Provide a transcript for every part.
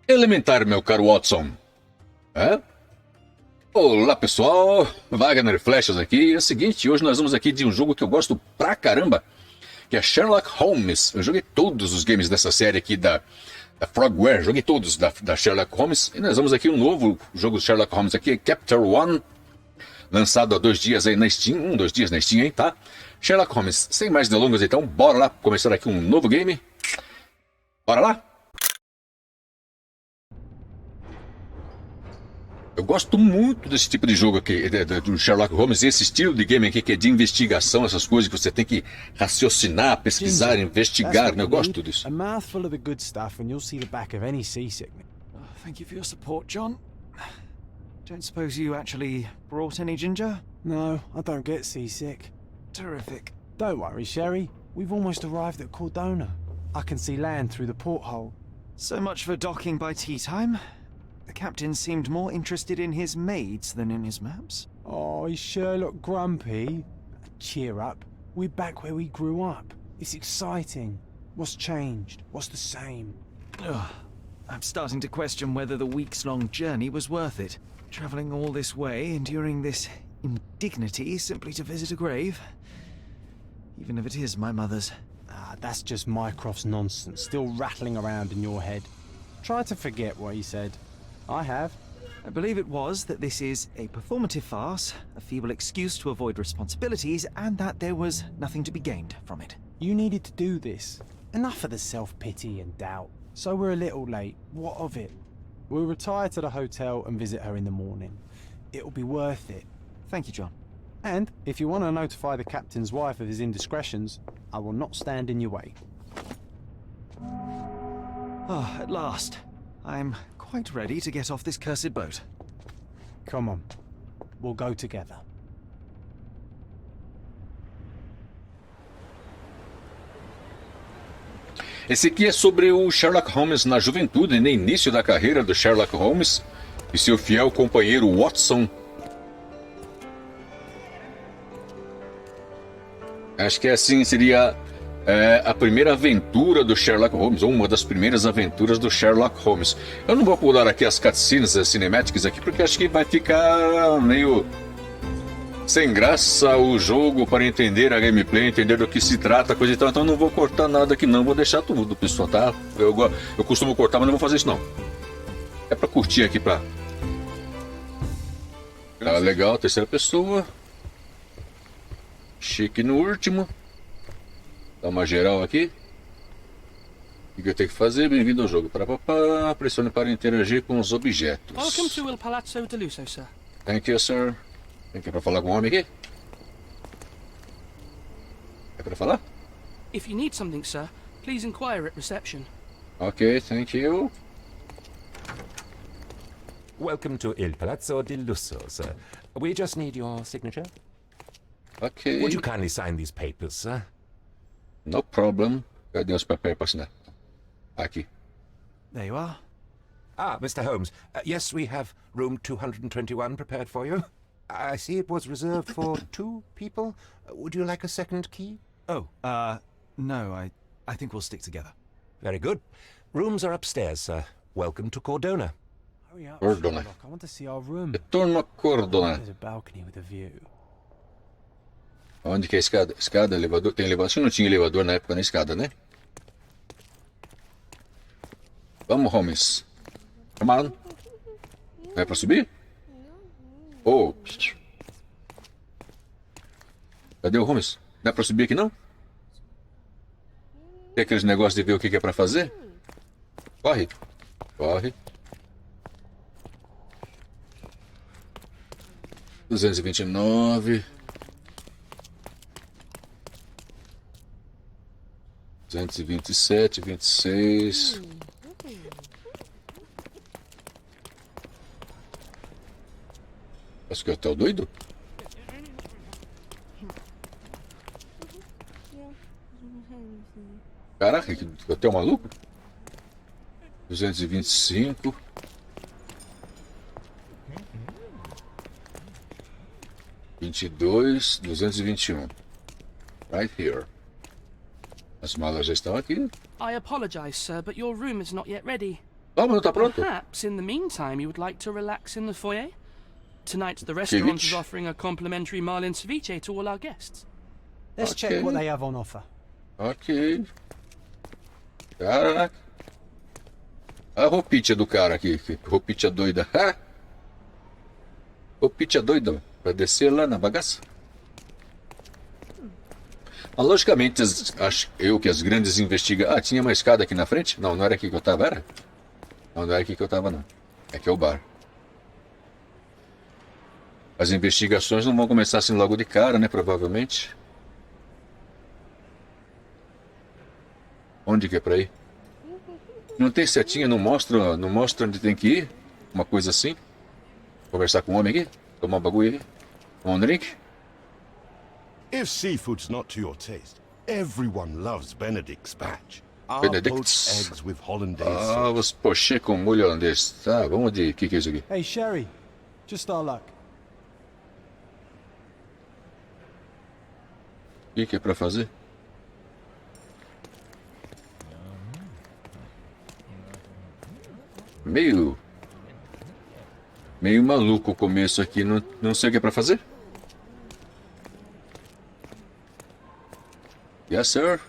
Elementar, meu caro Watson. É? Olá, pessoal. wagnerflashes aqui. É o seguinte, hoje nós vamos aqui de um jogo que eu gosto pra caramba, que é Sherlock Holmes. Eu joguei todos os games dessa série aqui da Frogware, joguei todos da Sherlock Holmes. E nós vamos aqui um novo jogo de Sherlock Holmes aqui, Chapter 1, lançado há 2 dias aí na Steam, 2 dias na Steam, hein, tá? Sherlock Holmes, sem mais delongas então, bora lá começar aqui um novo game. Bora lá? Eu gosto muito desse tipo de jogo aqui, do Sherlock Holmes, esse estilo de game aqui que é de investigação, essas coisas que você tem que raciocinar, pesquisar, investigar, né? Eu gosto disso. A mouthful of the good stuff and you'll see the back of any seasickness. Thank you for your support, John. Don't suppose you actually brought any ginger? No, I don't get seasick. Terrific. Don't worry, Sherry. We've almost arrived at Cordona. I can see land through the porthole. So much for docking by tea time. The captain seemed more interested in his maids than in his maps. Oh, is Sherlock grumpy? Cheer up. We're back where we grew up. It's exciting. What's changed? What's the same? Ugh. I'm starting to question whether the weeks-long journey was worth it. Travelling all this way, enduring this indignity simply to visit a grave. Even if it is my mother's. Ah, that's just Mycroft's nonsense, still rattling around in your head. Try to forget what he said. I have. I believe it was that this is a performative farce, a feeble excuse to avoid responsibilities, and that there was nothing to be gained from it. You needed to do this. Enough of the self-pity and doubt. So we're a little late. What of it? We'll retire to the hotel and visit her in the morning. It'll be worth it. Thank you, John. And if you want to notify the captain's wife of his indiscretions, I will not stand in your way. Ah, at last. I'm quite ready to get off this cursed boat. Come on. We'll go together. Esse aqui é sobre o Sherlock Holmes na juventude, no início da carreira do Sherlock Holmes e seu fiel companheiro Watson. Acho que assim seria a primeira aventura do Sherlock Holmes, ou uma das primeiras aventuras do Sherlock Holmes. Eu não vou pular aqui as cutscenes, as cinemáticas aqui, porque acho que vai ficar meio sem graça o jogo para entender a gameplay, entender do que se trata, coisa e tal. Então não vou cortar nada aqui não, vou deixar tudo, pessoal, tá? Eu costumo cortar, mas não vou fazer isso não. É pra curtir aqui, pra... Tá legal, terceira pessoa. Chique no último. Dá uma geral aqui. O que eu tenho que fazer? Bem-vindo ao jogo. Pressione para interagir com os objetos. Welcome to Il Palazzo de Lusso, sir. Thank you, sir. Tem que ir pra falar com o homem aqui? É pra falar? If you need something, sir, please inquire at reception. Ok, thank you. Welcome to Il Palazzo di Lusso, sir. We just need your signature. Ok. Would you kindly sign these papers, sir? No problem. Cadê os papéis para assinar? Aqui. There you are. Ah, Mr. Holmes. Yes, we have room 221 prepared for you. I see it was reserved for 2 people. Would you like a second key? Oh, no, I think we'll stick together. Very good. Rooms are upstairs, sir. Welcome to Cordona. Hurry up, Cordona. Sherlock. I want to see our room. Retorno a Cordona. There's a balcony with a view. Onde que é a escada? Escada, elevador? Tem elevador? Acho que não tinha elevador na época na escada, né? Vamos, Holmes. Come on. Não é pra subir? Oh. Cadê o Holmes? Não é pra subir aqui não? Tem aqueles negócios de ver o que é pra fazer? Corre. Corre. 229. 227, 26. Acho que é hotel doido? Caraca, que hotel maluco? 225. 22, 221. Right here. As malas já estão aqui. I apologize, sir, but your room is not yet ready. Toma, não tá pronto? Perhaps in the meantime you would like to relax in the foyer? Tonight the restaurant is offering a complimentary marlin ceviche to all our guests. Let's check what they have on offer. Ok. Caraca. A roupinha do cara aqui. Roupinha doida. Roupinha doida. Pra descer lá na bagaça. Mas, logicamente, acho eu que as grandes investigações... Ah, tinha uma escada aqui na frente? Não, não era aqui que eu tava, era? Não, não era aqui que eu tava, não. Aqui é o bar. As investigações não vão começar assim logo de cara, né? Provavelmente. Onde que é pra ir? Não tem setinha, não mostra onde tem que ir? Uma coisa assim? Conversar com o homem aqui? Tomar um bagulho aqui? Tomar um drink? If seafood's not to your taste, everyone loves Benedict's batch. Our Benedict's? poached eggs with hollandaise Ah, sauce. os pochê com molho holandês. Tá, vamos de... O que é isso aqui? Hey, Sherry. Just our luck. O que é pra fazer? Meio maluco o começo aqui, não sei o que é pra fazer. Yes, sir.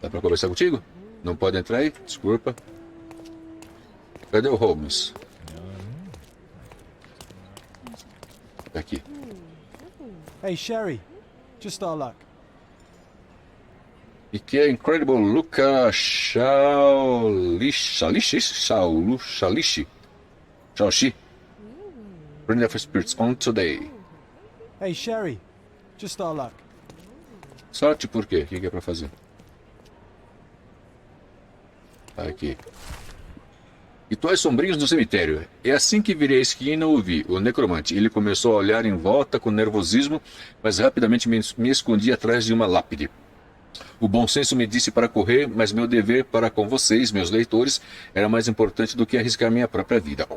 Dá pra conversar contigo? Não pode entrar aí? Desculpa. Cadê o Holmes? Tá aqui. Hey, Sherry. Just our luck. E que é Incredible Luca Shalishi. Bring the spirits on today. Hey, Sherry. Just our luck. Sorte por quê? O que é pra fazer? Aqui. Rituais sombrios no cemitério. É assim que virei a esquina e ouvi o necromante. Ele começou a olhar em volta com nervosismo, mas rapidamente me escondi atrás de uma lápide. O bom senso me disse para correr, mas meu dever para com vocês, meus leitores, era mais importante do que arriscar minha própria vida.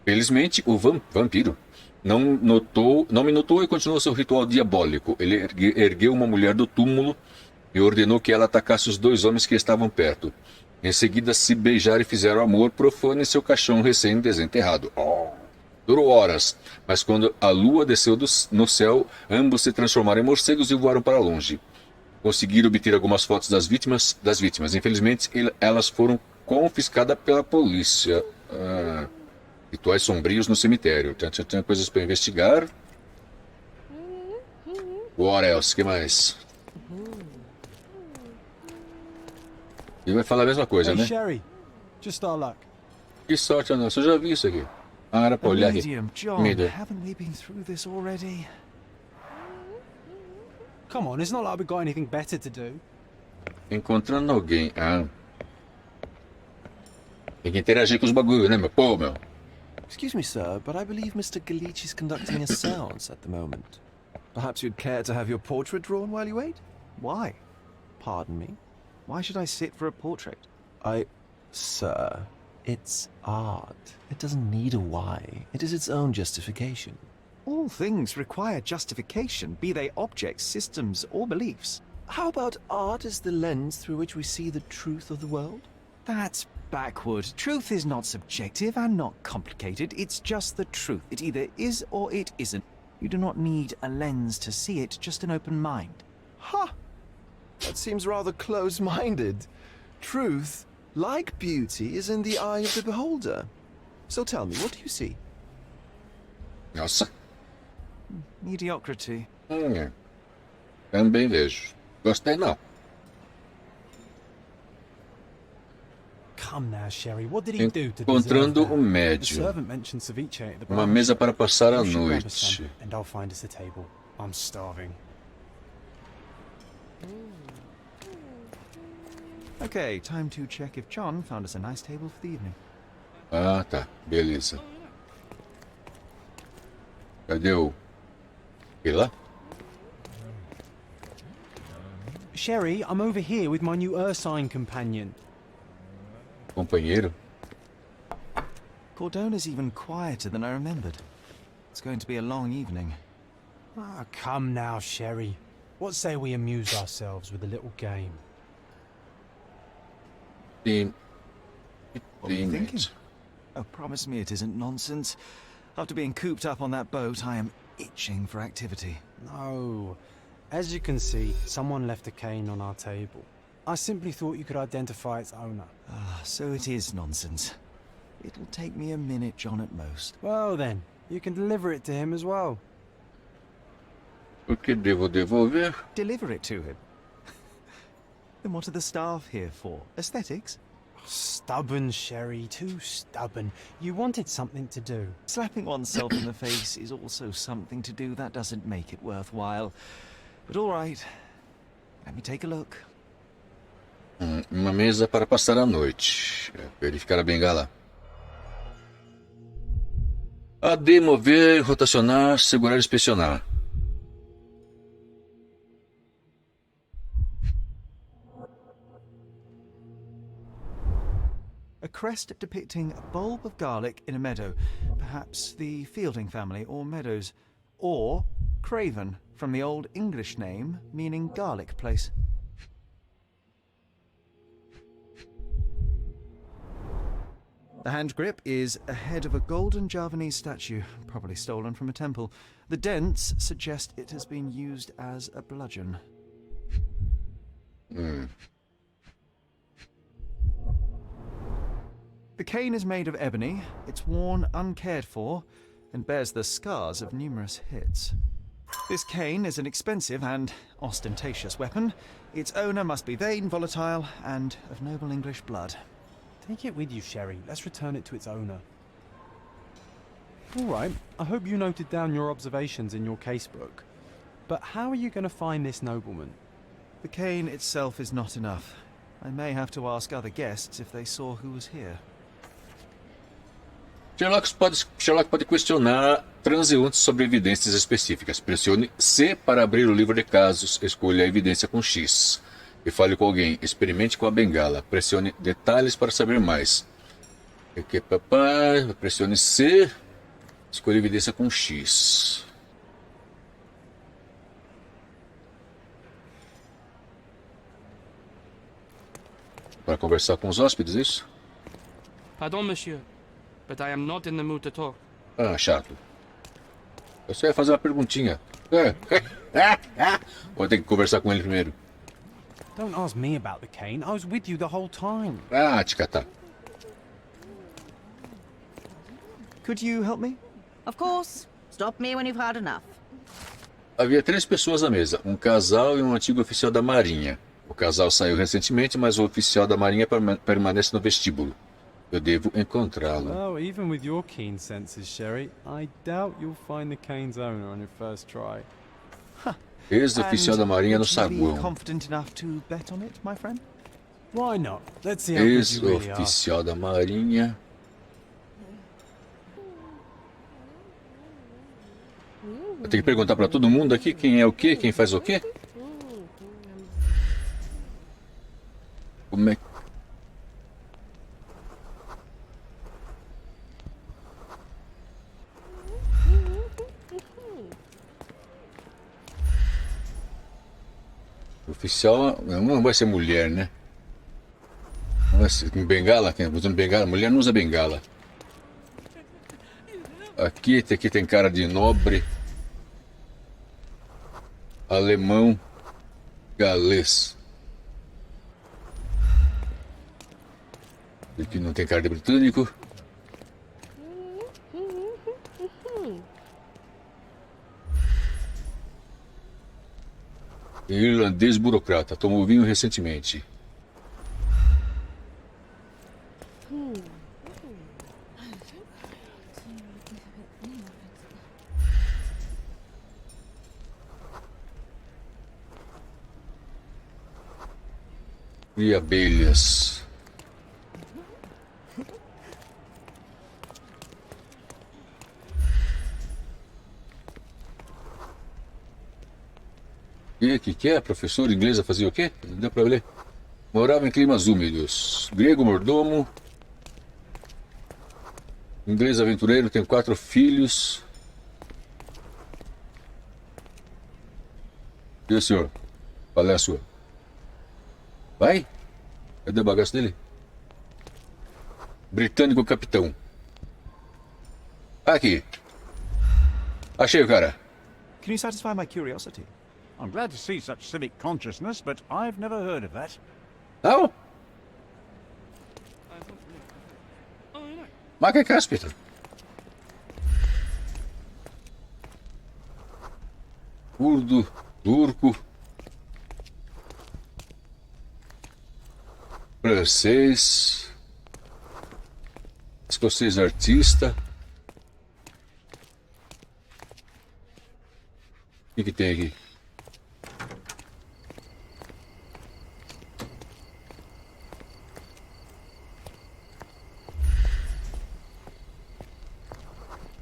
Felizmente, o vampiro não me notou e continuou seu ritual diabólico. Ele ergueu uma mulher do túmulo e ordenou que ela atacasse os dois homens que estavam perto. Em seguida, se beijaram e fizeram amor profano em seu caixão recém-desenterrado. Durou horas, mas quando a lua desceu no céu, ambos se transformaram em morcegos e voaram para longe. Conseguiram obter algumas fotos das vítimas. Infelizmente, elas foram confiscadas pela polícia. Rituais sombrios no cemitério. Tem coisas para investigar. What else? O que mais? E vai falar a mesma coisa, Hey, né? Sherry. Just our luck. Que sorte, nossa. Eu já vi isso aqui. Era pra olhar aqui. Medium, John, Medium. haven't we been through this already? Come on, it's not like we've got anything better to do. Encontrando alguém. Tem que interagir com os bagulhos, né, meu? Pô, meu. Excuse me, sir, but I believe Mr. Galich is conducting a séance at the moment. Perhaps you'd care to have your portrait drawn while you wait? Why? Pardon me? Why should I sit for a portrait? Sir, it's art. It doesn't need a why. It is its own justification. All things require justification, be they objects, systems, or beliefs. How about art as the lens through which we see the truth of the world? That's backward. Truth is not subjective and not complicated. It's just the truth. It either is or it isn't. You do not need a lens to see it, just an open mind. Ha! That seems rather close-minded. Truth, like beauty, is in the eye of the beholder. So tell me, what do you see? Nossa. Mediocrity. Também vejo. Gostei não. Come now, Sherry. What did he do to deserve Encontrando that? o The médium. servant mentioned ceviche at the Uma bar. mesa para passar a You should grab us noite. some, and I'll find us a table. I'm starving. Okay, time to check if John found us a nice table for the evening. Ah, tá. Beleza. Cadê o... E lá? Sherry, I'm over here with my new Ursine companion. Companheiro? Cordona's even quieter than I remembered. It's going to be a long evening. Ah, come now, Sherry. What say we amuse ourselves with a little game? Sim. What are you thinking? Oh, promise me it isn't nonsense. After being cooped up on that boat, I am itching for activity. No. As you can see, someone left a cane on our table. I simply thought you could identify its owner. Ah, so it is nonsense. It'll take me a minute, John, at most. Well then, you can deliver it to him as well. O que devo devolver? Deliver it to him. Then what are the staff here for? Aesthetics? Stubborn, Sherry, too stubborn. You wanted something to do. Slapping oneself in the face is also something to do. That doesn't make it worthwhile. But all right, let me take a look. Uma mesa para passar a noite. Verificar a bengala. AD, mover, rotacionar, segurar e inspecionar. A crest depicting a bulb of garlic in a meadow. Perhaps the Fielding family or Meadows. Or Craven, from the Old English name meaning garlic place. The hand grip is a head of a golden Javanese statue, probably stolen from a temple. The dents suggest it has been used as a bludgeon. The cane is made of ebony, it's worn uncared for, and bears the scars of numerous hits. This cane is an expensive and ostentatious weapon. Its owner must be vain, volatile, and of noble English blood. Take it with you, Sherry. Let's return it to its owner. All right, I hope you noted down your observations in your casebook. But how are you going to find this nobleman? The cane itself is not enough. I may have to ask other guests if they saw who was here. Sherlock pode questionar transeuntes sobre evidências específicas. Pressione C para abrir o livro de casos. Escolha a evidência com X. E fale com alguém. Experimente com a bengala. Pressione detalhes para saber mais. Pressione C. Escolha a evidência com X. Para conversar com os hóspedes, isso? Pardon, monsieur, but I am not in the mood to talk. Ah, chato. Eu só ia fazer uma perguntinha. Vou ter que conversar com ele primeiro. Don't ask me about the cane. I was with you the whole time. Ah, te catar. Could you help me? Of course. Stop me when you've had enough. Havia 3 pessoas à mesa, um casal e um antigo oficial da Marinha. O casal saiu recentemente, mas o oficial da Marinha permanece no vestíbulo. Eu devo encontrá-lo. Well, even with your keen senses, Sherry, I doubt you'll find the cane's owner on your first try. Ex-oficial da Marinha no saguão. Confident enough to bet on it, my friend? Why not? Let's see how good you really are. Ex-oficial da Marinha. Eu tenho que perguntar para todo mundo aqui quem é o quê, quem faz o quê? Como é que... Oficial não vai ser mulher, né? Não vai ser com bengala, usando bengala. Mulher não usa bengala. Aqui tem cara de nobre. Alemão. Galês. Aqui não tem cara de britânico. Irlandês burocrata. Tomou vinho recentemente. E abelhas. Que é? Professora inglesa fazia o quê? Não deu pra ler. Morava em climas úmidos. Grego mordomo. Inglês aventureiro, tem 4 filhos. E o senhor? Qual é a sua? Vai? Cadê o bagaço dele? Britânico capitão. Aqui. Achei o cara. Can you satisfy my curiosity? I'm glad to see such civic consciousness, but I've never heard of that. Não? Marca a cáspita. Curdo, turco, francês, escocês artista. O que tem aqui?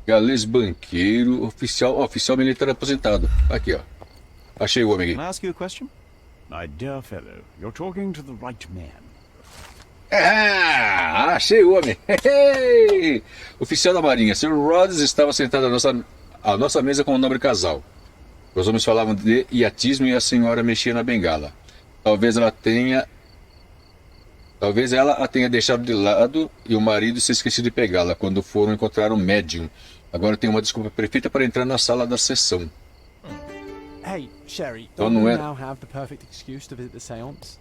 Galês banqueiro, oficial militar aposentado. Aqui, ó. Achei o homem Can I aqui. ask you a question? My dear fellow, you're talking to the right man. Ah, achei o homem. Oficial da Marinha. Sr. Rhodes estava sentado à nossa mesa com um nobre casal. Os homens falavam de iatismo e a senhora mexia na bengala. Talvez ela a tenha deixado de lado e o marido se esqueceu de pegá-la quando foram encontrar um médium. Agora tem uma desculpa perfeita para entrar na sala da sessão. Hey, Sherry, Oh, don't no, you é- now have the perfect excuse to visit the seance?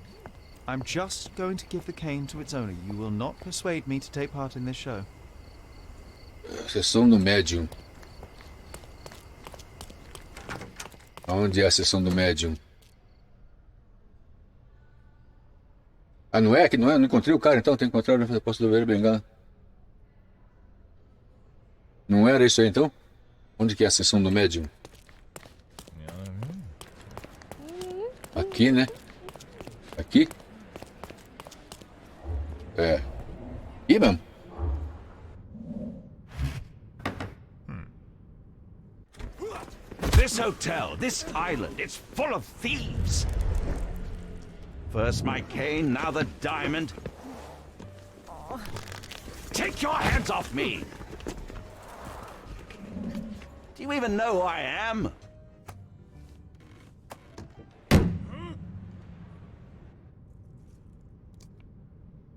I'm just going to give the cane to its owner. You will not persuade me to take part in this show. Sessão do médium. Onde é a sessão do médium? Ah, não é? Que não é? Não encontrei o cara, então tem que encontrar o posso ver bengala. Não era isso aí, então? Onde que é a sessão do médium? Aqui, né? Aqui? É. Ih, mesmo. This hotel, this island, it's full of thieves. First my cane, now the diamond. Take your hands off me! Do you even know who I am?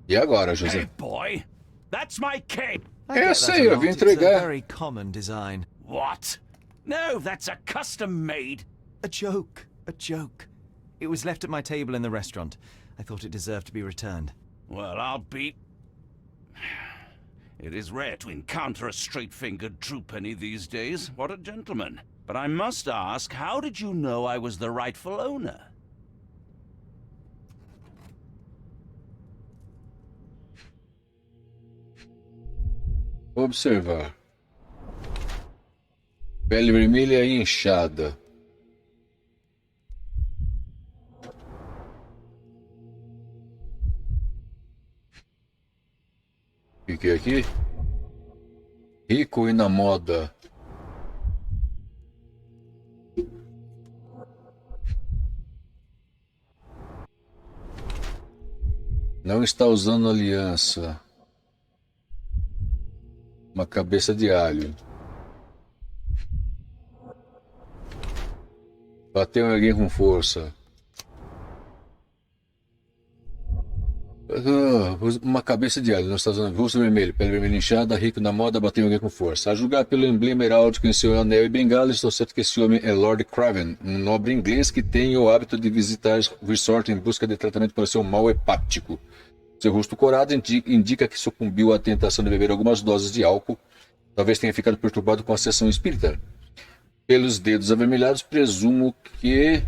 E agora, José? Hey, boy, that's my cane. I get Eu that sei, a eu vim lot. It's a entregar. very common design. What? No, that's a custom-made. A joke. A joke. It was left at my table in the restaurant. I thought it deserved to be returned. Well, I'll be... It is rare to encounter a straight-fingered true penny these days. What a gentleman. But I must ask, how did you know I was the rightful owner? Observar. Pele vermelha e inchada. O que é aqui? Rico e na moda. Não está usando aliança. Uma cabeça de alho. Bateu em alguém com força. Uma cabeça de alho. Nós estamos usando rosto vermelho, pele vermelha inchada, rico na moda, bateu em alguém com força. A julgar pelo emblema heráldico em seu anel e bengala, estou certo que esse homem é Lord Craven, um nobre inglês que tem o hábito de visitar resort em busca de tratamento para seu mal hepático. Seu rosto corado indica que sucumbiu à tentação de beber algumas doses de álcool. Talvez tenha ficado perturbado com a sessão espírita. Pelos dedos avermelhados, presumo que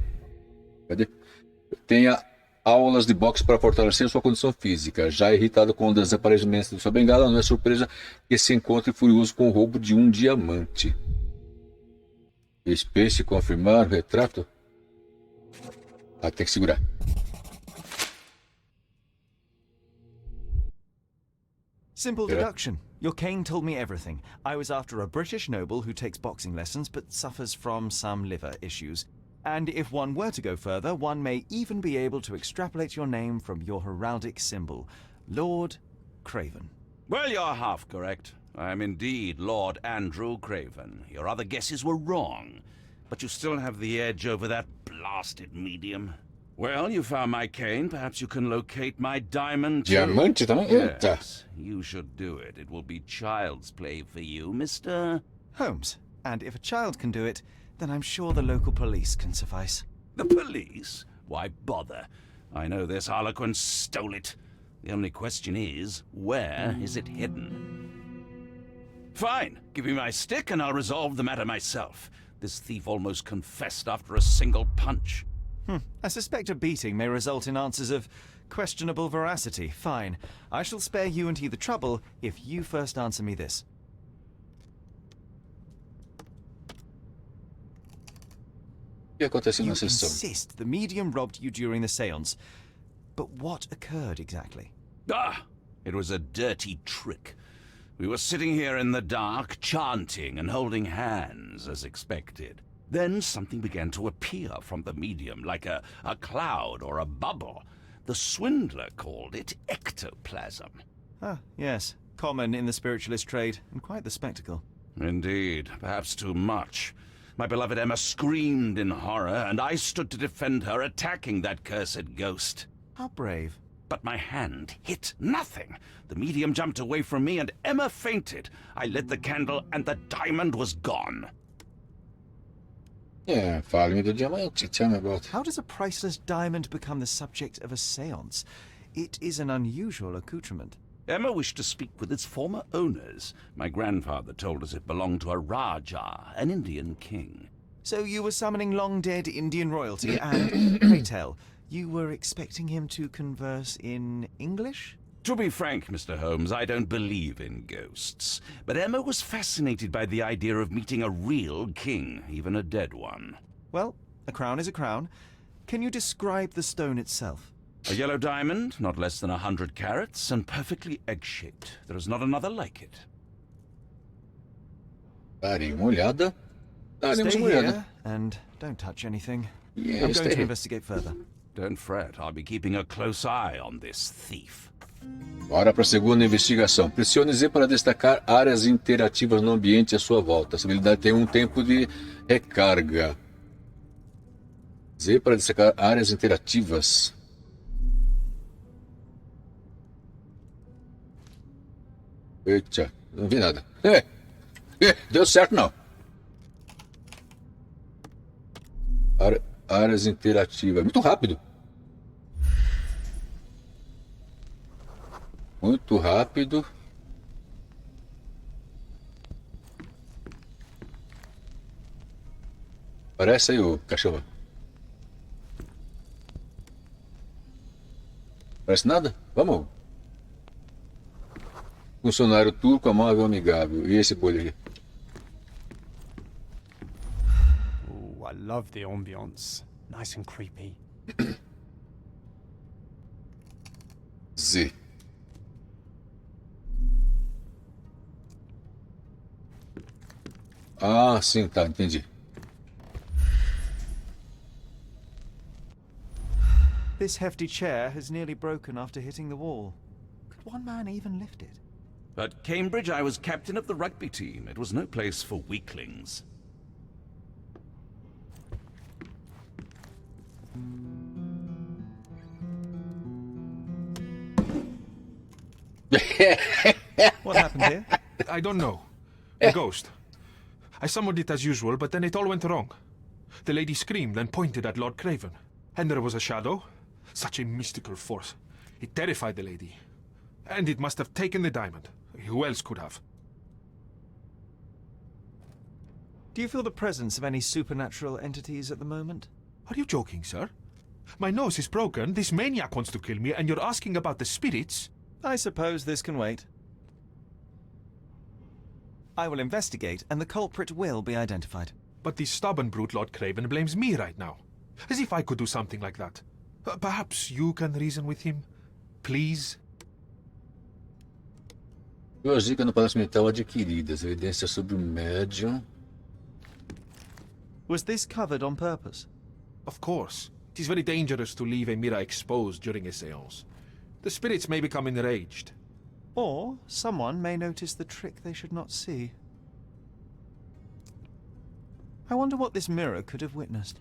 tenha aulas de boxe para fortalecer sua condição física. Já irritado com o desaparecimento de sua bengala, não é surpresa que se encontre furioso com o roubo de um diamante. Espécie confirmar o retrato? Ah, tem que segurar. Simple deduction. Your cane told me everything. I was after a British noble who takes boxing lessons but suffers from some liver issues. And if one were to go further, one may even be able to extrapolate your name from your heraldic symbol, Lord Craven. Well, you're half correct. I am indeed Lord Andrew Craven. Your other guesses were wrong. But you still have the edge over that blasted medium. Well, you found my cane. Perhaps you can locate my diamond, too. Diamante também? Eita. Yes, you should do it. It will be child's play for you, Mr. Holmes. And if a child can do it, then I'm sure the local police can suffice. The police? Why bother? I know this harlequin stole it. The only question is, where is it hidden? Fine. Give me my stick and I'll resolve the matter myself. This thief almost confessed after a single punch. I suspect a beating may result in answers of questionable veracity. Fine. I shall spare you and he the trouble if you first answer me this. O que aconteceu You nessa sessão? insist the medium robbed you during the séance. But what occurred exactly? It was a dirty trick. We were sitting here in the dark, chanting and holding hands, as expected. Then something began to appear from the medium, like a cloud or a bubble. The swindler called it ectoplasm. Ah, yes. Common in the spiritualist trade, and quite the spectacle. Indeed, perhaps too much. My beloved Emma screamed in horror, and I stood to defend her, attacking that cursed ghost. How brave. But my hand hit nothing. The medium jumped away from me, and Emma fainted. I lit the candle, and the diamond was gone. Yeah, fale-me do diamante. Tell me about. How does a priceless diamond become the subject of a séance? It is an unusual accoutrement. Emma wished to speak with its former owners. My grandfather told us it belonged to a Raja, an Indian king. So you were summoning long-dead Indian royalty, and, pray tell, you were expecting him to converse in English? To be frank, Mr. Holmes, I don't believe in ghosts. But Emma was fascinated by the idea of meeting a real king, even a dead one. Well, a crown is a crown. Can you describe the stone itself? A yellow diamond, not less than 100 carats, and perfectly egg-shaped. There is not another like it. Darei uma olhada. Daremos Stay uma olhada. here and don't touch anything. Yeah, I'm going stay to here. investigate further. Don't fret, I'll be keeping a close eye on this thief. Bora para a segunda investigação. Pressione Z para destacar áreas interativas no ambiente à sua volta. Essa habilidade tem um tempo de recarga. Z para destacar áreas interativas. Eita, não vi nada. Deu certo não. Áreas interativas. Muito rápido. Muito rápido. Parece aí o cachorro. Parece nada? Vamos. Funcionário turco, amável, amigável. E esse bolho aqui? Oh, I love the ambience. Nice and creepy. Z. Ah, sim, tá, entendi. This hefty chair has nearly broken after hitting the wall. Could one man even lift it? At Cambridge, I was captain of the rugby team. It was no place for weaklings. What happened here? I don't know. A ghost. I summoned it as usual, but then it all went wrong. The lady screamed and pointed at Lord Craven. And there was a shadow. Such a mystical force. It terrified the lady. And it must have taken the diamond. Who else could have? Do you feel the presence of any supernatural entities at the moment? Are you joking, sir? My nose is broken, this maniac wants to kill me, and you're asking about the spirits? I suppose this can wait. I will investigate, and the culprit will be identified. But the stubborn brute Lord Craven blames me right now. As if I could do something like that. Perhaps you can reason with him? Please? Duas dicas no Palácio Mental adquiridas. Evidência sobre o médium. Was this covered on purpose? Of course. It is very dangerous to leave a mirror exposed during a séance. The spirits may become enraged. Or someone may notice the trick they should not see. I wonder what this mirror could have witnessed.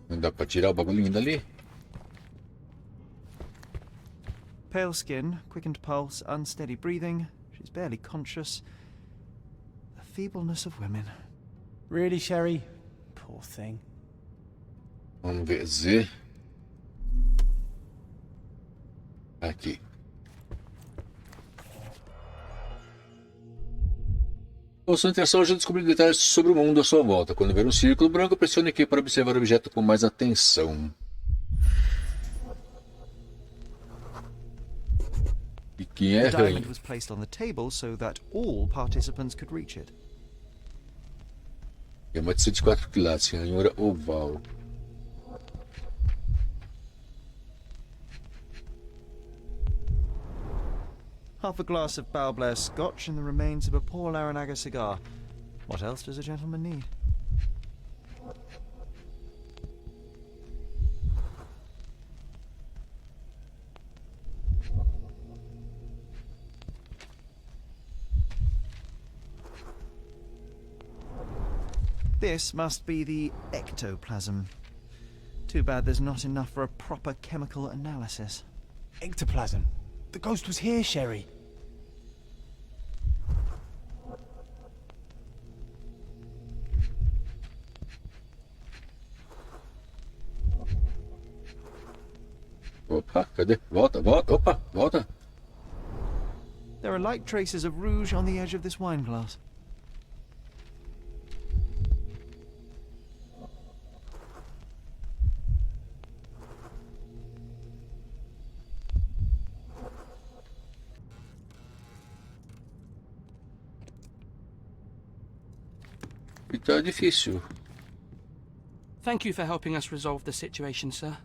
Não dá pra tirar o bagulhinho dali? Pale skin, quickened pulse, unsteady breathing. She's barely conscious. The feebleness of women. Really, Sherry? Poor thing. Vamos ver Z. Aqui. Com sua intenção de descobrir detalhes sobre o mundo à sua volta. Quando ver um círculo branco, pressione aqui para observar o objeto com mais atenção. E quem é The rainha? diamond was placed on the table so that all participants could reach it. É uma de 104 quilates, ranhura oval. Half a glass of Balblair Scotch and the remains of a Paul Aranaga cigar. What else does a gentleman need? This must be the ectoplasm. Too bad there's not enough for a proper chemical analysis. Ectoplasm. The ghost was here, Sherry. Opa, cadê? Volta, volta, opa, volta. There are light traces of rouge on the edge of this wine glass. E tá difícil. Thank you for helping us resolve the situation, sir.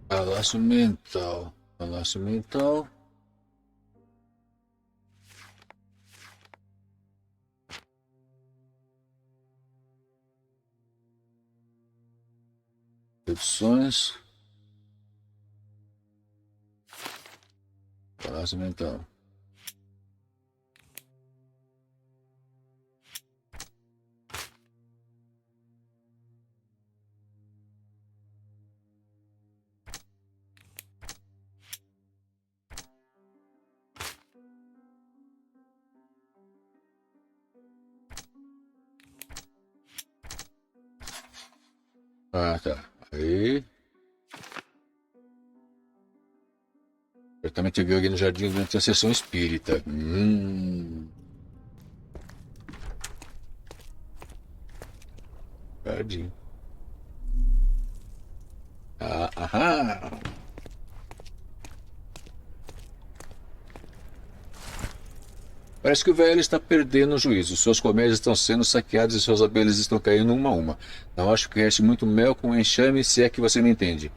Palácio mental. Palácio mental. Opções. Palácio mental. Ah, tá. Aí. Certamente viu alguém no jardim durante a sessão espírita. Jardim. Ah, aham. Parece que o velho está perdendo o juízo. Suas colmeias estão sendo saqueadas e suas abelhas estão caindo uma a uma. Não acho que reste muito mel com enxame, se é que você me entende.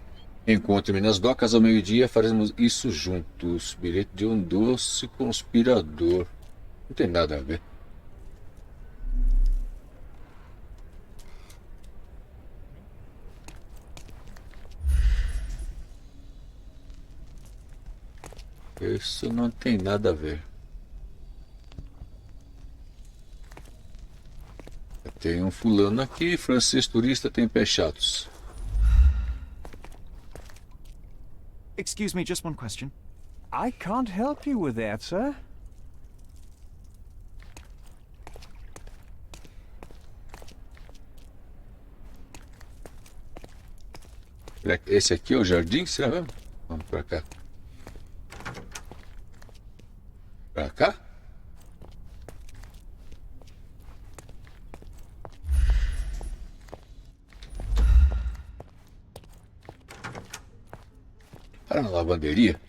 Encontre-me nas docas ao meio-dia, faremos isso juntos. Bilhete de um doce conspirador. Não tem nada a ver. Isso não tem nada a ver. Tem um fulano aqui, francês turista, tem pés chatos. Excuse me, just one question. I can't help you with that, sir. Esse aqui é o jardim, será mesmo? Vamos pra cá. Pra cá? Para na lavanderia.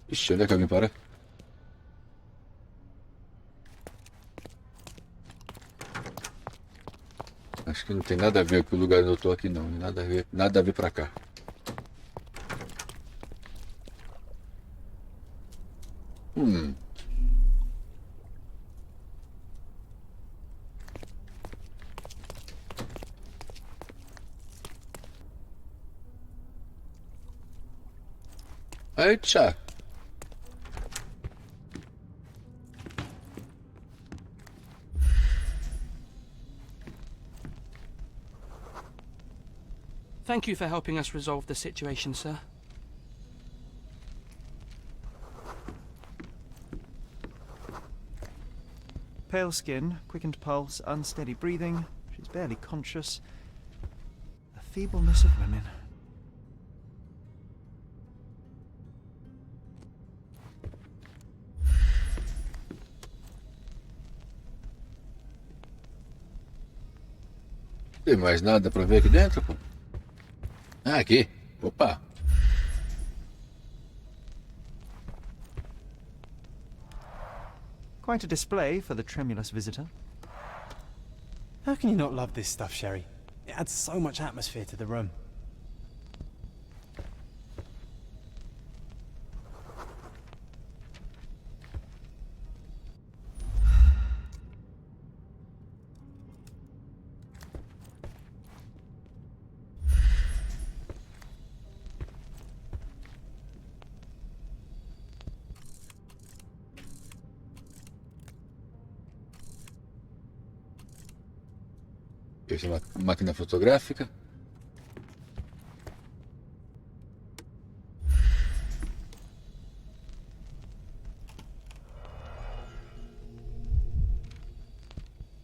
Ixi, onde é que alguém para? Acho que não tem nada a ver com o lugar onde eu tô aqui, não. Nada a ver pra cá. Eita! Thank you for helping us resolve the situation, sir. Pale skin, quickened pulse, unsteady breathing. She's barely conscious. The feebleness of women. Tem mais nada pra ver aqui dentro, pô? Ah, aqui. Opa. Quite a display for the tremulous visitor. How can you not love this stuff, Sherry? It adds so much atmosphere to the room. Essa é uma máquina fotográfica.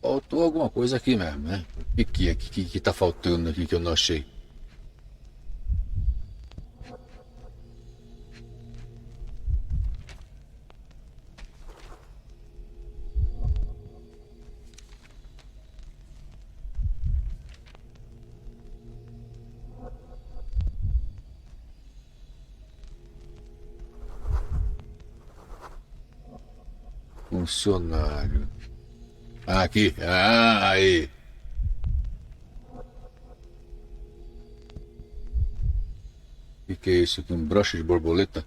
Faltou alguma coisa aqui mesmo, né? O que tá faltando aqui que eu não achei? Funcionário. Ah, aqui. Ah, aí. O que é isso aqui? Um broche de borboleta?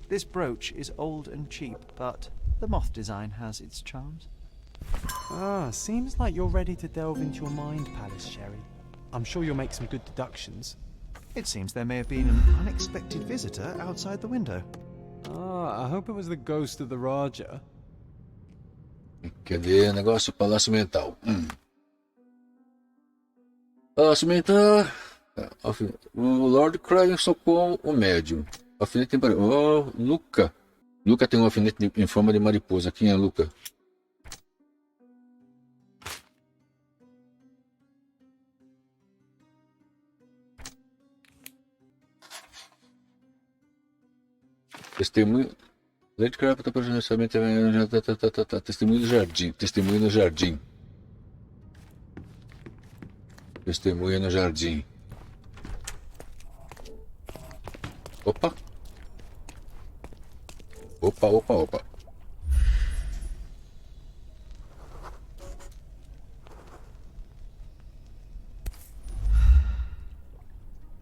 This brooch is old and cheap, but the moth design has its charms. Ah, seems like you're ready to delve into your mind palace, Sherry. I'm sure you'll make some good deductions. It seems there may have been an unexpected visitor outside the window. Ah, I hope it was the ghost of the Raja. Cadê o negócio? Palácio Mental. Palácio Mental. O Lord Crane socou o médium. Alfinete em mariposa. Oh, Luca. Luca tem um alfinete em forma de mariposa. Quem é Luca? Testemunho. Lady Crab está pronunciamento. Testemunho do jardim. Testemunho no jardim. Testemunha no jardim. Opa. Opa, opa, opa.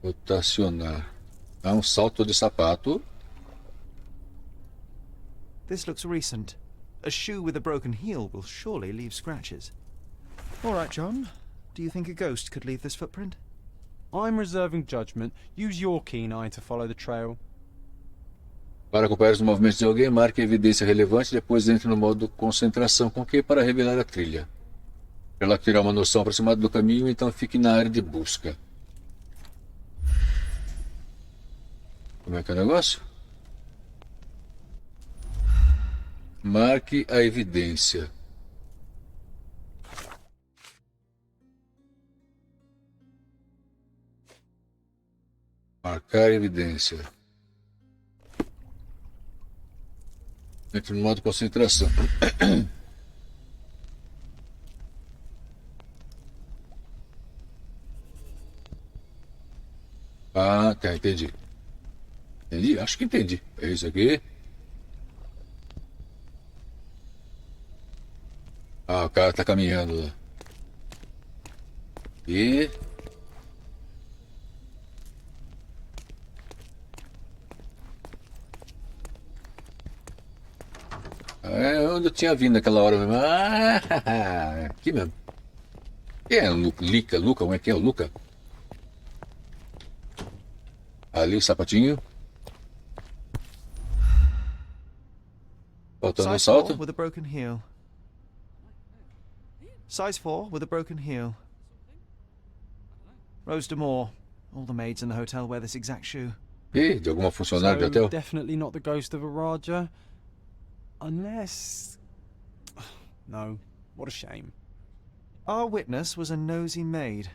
Rotacionar. Há um salto de sapato. This looks recent. A shoe with a broken heel will surely leave scratches. All right, John. Do you think a ghost could leave this footprint? I'm reserving judgment. Use your keen eye to follow the trail. Para acompanhar os movimentos de alguém, marque a evidência relevante, depois entre no modo concentração com Q para revelar a trilha. Ela terá uma noção aproximada do caminho, então fique na área de busca. Como é que é o negócio? Marque a evidência. Marcar a evidência. Entre no modo concentração. Ah, tá, entendi. Entendi? Acho que entendi. É isso aqui. Ah, o cara tá caminhando lá. E... é onde eu tinha vindo naquela hora mesmo. Ah, aqui mesmo. Quem é o Luca? Luca? Como é que é o Luca? Ali o sapatinho. Faltando um Size salto. 4 with a broken heel. Size 4 with a broken heel. Rose D'Amour. All the maids in the hotel wear this exact shoe. Ih, de alguma funcionária do hotel. Definitely not the ghost of a Raja. Unless... No, what a shame. Our witness was a nosy maid.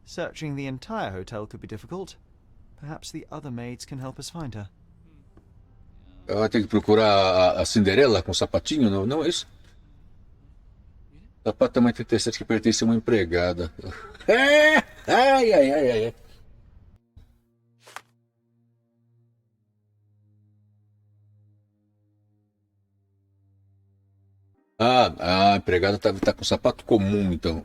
Searching the entire hotel could be difficult. Perhaps the other maids can help us find her. Ela tem que procurar a Cinderela com o sapatinho, não, não é isso? Sapato tamanho 37 que pertence a uma empregada. É! Ai, ai, ai, ai. Ah, a empregada tá com sapato comum, então.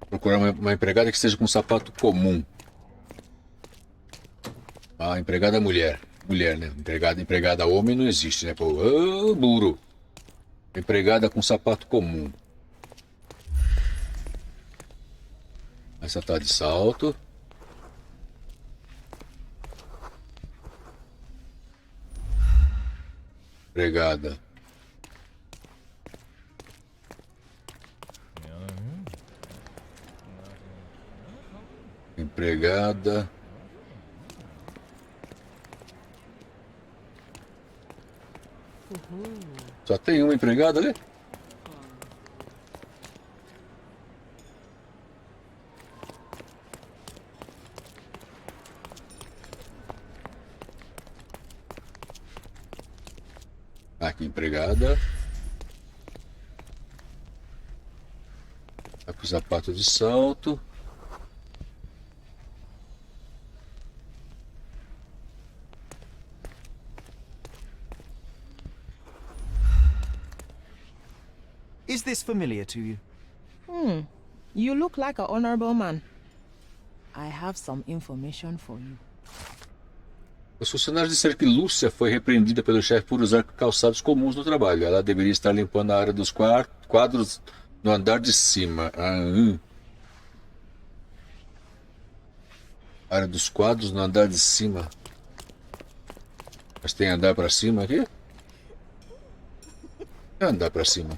Procurar uma empregada que esteja com sapato comum. Ah, empregada mulher. Mulher, né? Empregada homem não existe, né? Pô, burro. Empregada com sapato comum. Essa tá de salto. Empregada. Empregada. Só tem uma empregada ali? Aqui, empregada. Tá com o sapato de salto. Is this familiar to you? You look like an honorable man. I have some information for you. Os funcionários disseram que Lúcia foi repreendida pelo chefe por usar calçados comuns no trabalho. Ela deveria estar limpando a área dos quadros no andar de cima. Área dos quadros no andar de cima. Mas tem andar pra cima aqui? É andar pra cima.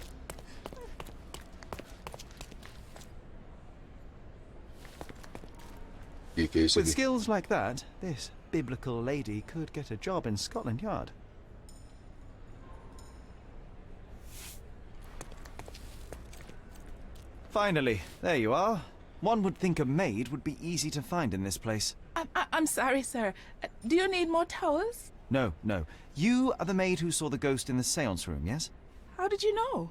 Que é isso With aqui? skills like that, this biblical lady could get a job in Scotland Yard. Finally, there you are. One would think a maid would be easy to find in this place. I'm sorry, sir. Do you need more towels? No. You are the maid who saw the ghost in the seance room, yes? How did you know?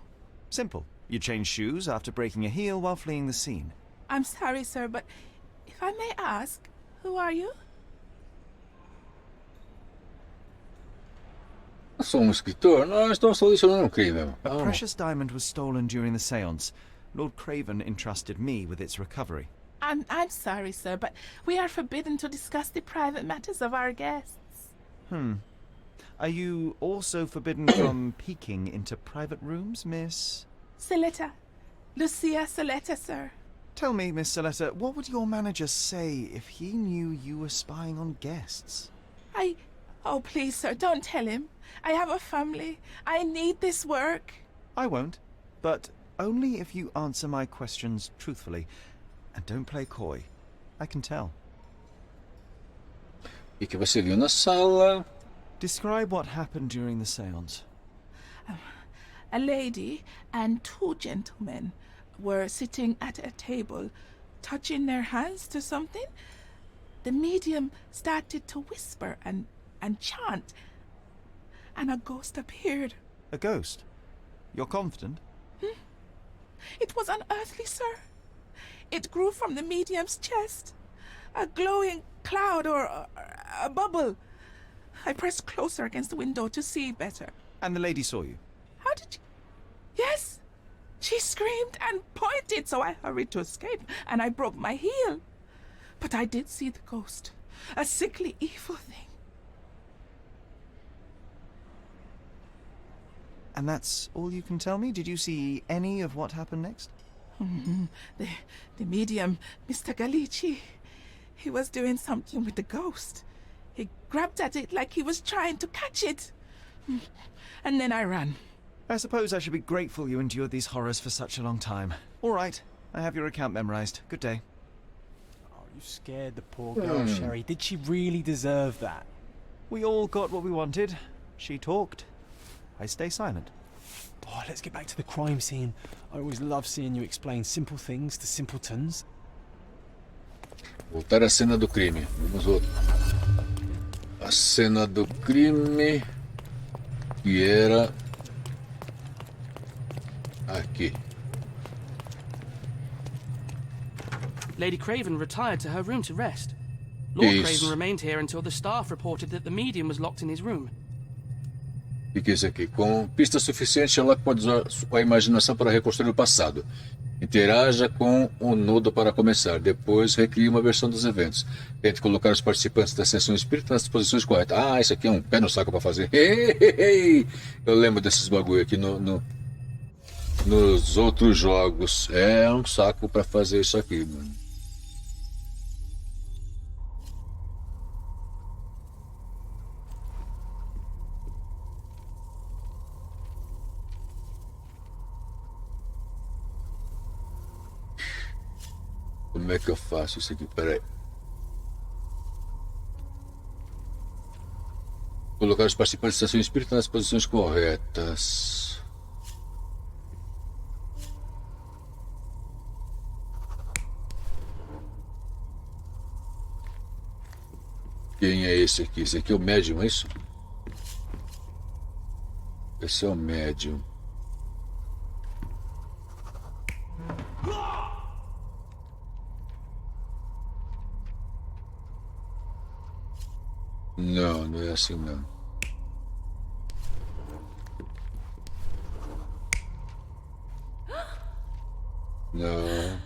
Simple. You changed shoes after breaking a heel while fleeing the scene. I'm sorry, sir, but if I may ask, who are you? Eu sou escritor. Nós estamos solucionando crime. A precious diamond was stolen during the seance. Lord Craven entrusted me with its recovery. I'm sorry, sir, but we are forbidden to discuss the private matters of our guests. Are you also forbidden from peeking into private rooms, Miss? Saletta. Lucia Saletta, sir. Tell me, Miss Saletta, what would your manager say if he knew you were spying on guests? Oh, please, sir, don't tell him. I have a family. I need this work. I won't, but only if you answer my questions truthfully. And don't play coy. I can tell. E que você viu na sala? Describe what happened during the seance. A lady and two gentlemen were sitting at a table, touching their hands to something. The medium started to whisper and chant, and a ghost appeared. A ghost? You're confident? It was unearthly, sir. It grew from the medium's chest. A glowing cloud or a bubble. I pressed closer against the window to see better. And the lady saw you? How did you... Yes. She screamed and pointed, so I hurried to escape, and I broke my heel. But I did see the ghost. A sickly, evil thing. And that's all you can tell me? Did you see any of what happened next? The medium, Mr. Galici, he was doing something with the ghost. He grabbed at it like he was trying to catch it. And then I ran. I suppose I should be grateful you endured these horrors for such a long time. All right, I have your account memorized. Good day. Oh, you scared the poor girl, Sherry. Did she really deserve that? We all got what we wanted. She talked. I stay silent. Oh, let's get back to the crime scene. I always love seeing you explain simple things to simpletons. Voltar à cena do crime. Vamos voltar. A cena do crime que era aqui. Lady Craven retired to her room to rest. Lord Craven remained here until the staff reported that the medium was locked in his room. O que é isso aqui? Com pista suficiente, Sherlock pode usar a imaginação para reconstruir o passado. Interaja com o nodo para começar. Depois, recrie uma versão dos eventos. Tente colocar os participantes da sessão espírita nas posições corretas. Ah, isso aqui é um pé no saco para fazer. Eu lembro desses bagulho aqui nos outros jogos. É um saco para fazer isso aqui, mano. Como é que eu faço isso aqui? Peraí. Colocar os participantes da sessão espírita nas posições corretas. Quem é esse aqui? Esse aqui é o médium, é isso? Esse é o médium. Não, não é assim não. Não.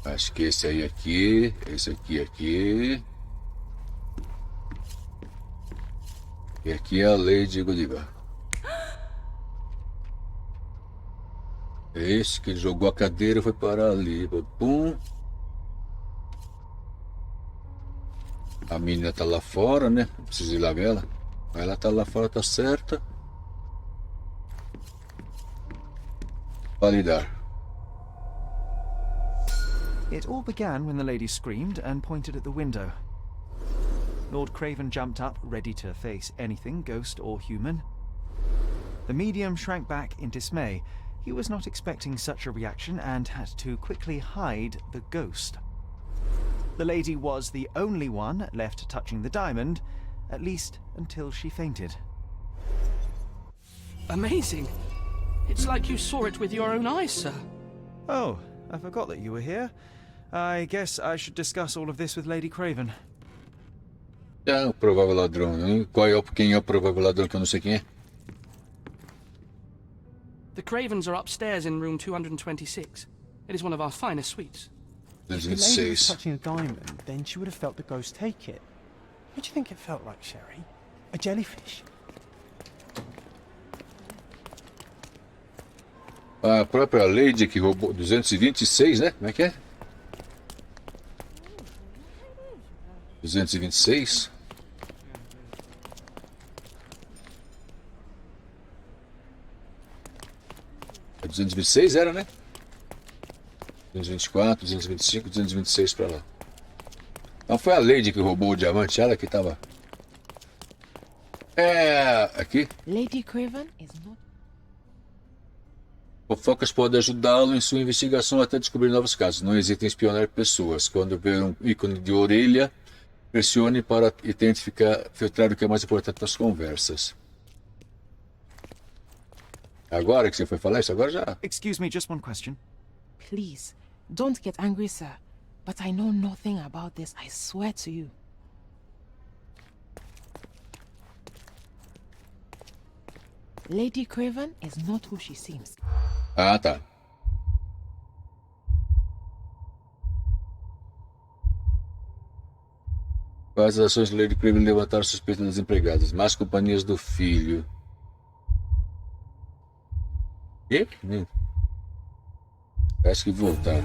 Acho que esse aí aqui, esse aqui. E aqui é a Lady Godiva. É esse que jogou a cadeira e foi parar ali. Pum. A menina tá lá fora, né? Não precisa ir lá ver ela. Ela tá lá fora, tá certa. Validar. It all began when the lady screamed and pointed at the window. Lord Craven jumped up, ready to face anything, ghost or human. The medium shrank back in dismay. He was not expecting such a reaction and had to quickly hide the ghost. The lady was the only one left touching the diamond, at least until she fainted. Amazing. It's like you saw it with your own eyes, sir. Oh, I forgot that you were here. I guess I should discuss all of this with Lady Craven. É o provável ladrão. Quem é o provável ladrão que eu não sei quem é? The Cravens are upstairs in room 226. It is one of our finest suites. If the lady was touching a diamond, then she would have felt the ghost take it. What do you think it felt like, Sherry? A jellyfish? A própria Lady que roubou 226, né? Como é que é? 226. A 226 era, né? 224, 225, 226 pra lá. Então foi a Lady que roubou o diamante, ela que tava... É... aqui. Lady Craven is not... Fofocas podem ajudá-lo em sua investigação até descobrir novos casos. Não hesite em espionar pessoas. Quando ver um ícone de orelha, pressione para e tente filtrar o que é mais importante nas conversas. Agora que você foi falar isso, agora já... Excuse me, just one question. Please, don't get angry, sir. But I know nothing about this, I swear to you. Lady Craven is not who she seems. Ah, tá. Quais as ações de Lady Craven levantaram suspeitas das empregadas? Más companhias do filho. E? Parece que voltar.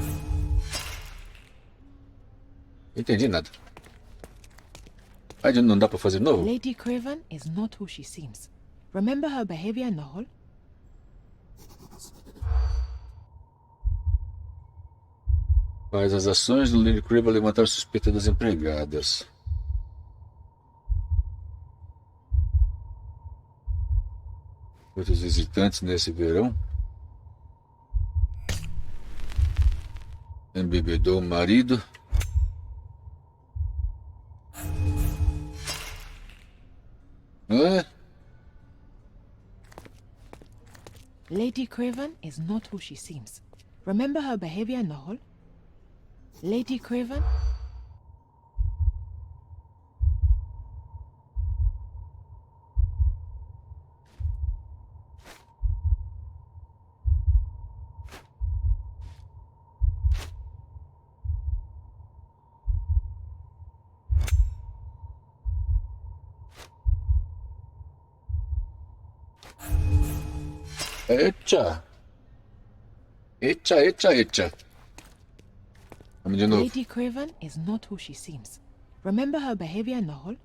Não entendi nada. Aí não dá pra fazer de novo? Lady Craven is not who she seems. Remember her behavior in the hall? Quais as ações do Lady Craven levantaram suspeita das empregadas? Muitos visitantes nesse verão. Embebedou o marido. Lady Craven is not who she seems. Remember her behavior in the hall? Lady Craven? Eita! Eita, eita, eita. Vamos de novo. Lady Craven is not who she seems. Remember her behavior in the hall?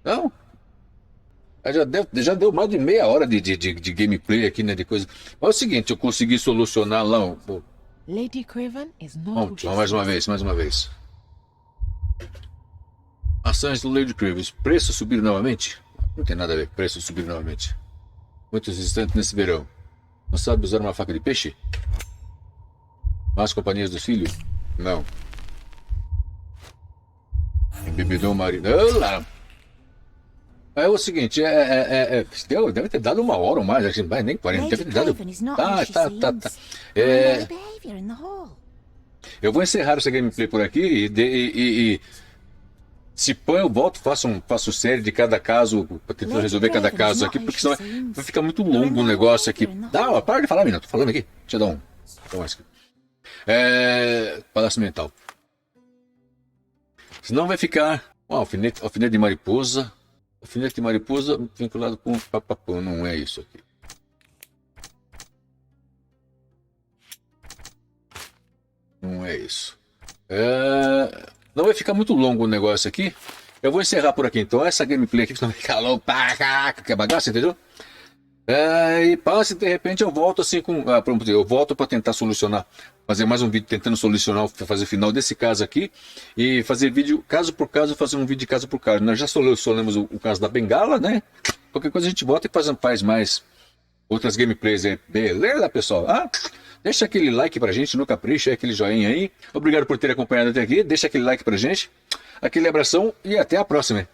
Não? Já deu mais de meia hora de gameplay aqui, né? De coisa. Mas é o seguinte, eu consegui solucionar lá. Lady Craven is not who she Vamos mais uma vez, mais uma vez. Ações do Lady Craven. Preços subiram novamente? Não tem nada a ver. Preços subiram novamente. Muitos visitantes nesse verão. Não sabe usar uma faca de peixe? Más companhias do filho? Não. Embebedou o marido. Olá! É o seguinte, deve ter dado uma hora ou mais, acho que nem 40, deve ter dado. Tá. Eu vou encerrar essa gameplay por aqui e se põe eu volto, faço série de cada caso, tentando resolver cada caso aqui, porque senão vai ficar muito longo o negócio aqui. Para de falar, menina, tô falando aqui. Deixa eu dar um aqui. Palácio mental. Senão vai ficar alfinete de mariposa. Alfinete de mariposa vinculado com papapão. Não é isso aqui. Não é isso. Não vai ficar muito longo o negócio aqui. Eu vou encerrar por aqui então. Essa gameplay aqui, senão vai ficar longo. Que é bagaça, entendeu? E passe, de repente eu volto assim com. Eu volto para tentar solucionar. Fazer mais um vídeo tentando solucionar, fazer o final desse caso aqui. E fazer vídeo caso por caso, fazer um vídeo de caso por caso. Nós já solucionamos o caso da bengala, né? Qualquer coisa a gente volta e faz mais outras gameplays aí. Beleza, pessoal? Deixa aquele like pra gente no capricho, aquele joinha aí. Obrigado por ter acompanhado até aqui. Deixa aquele like pra gente. Aquele abração e até a próxima.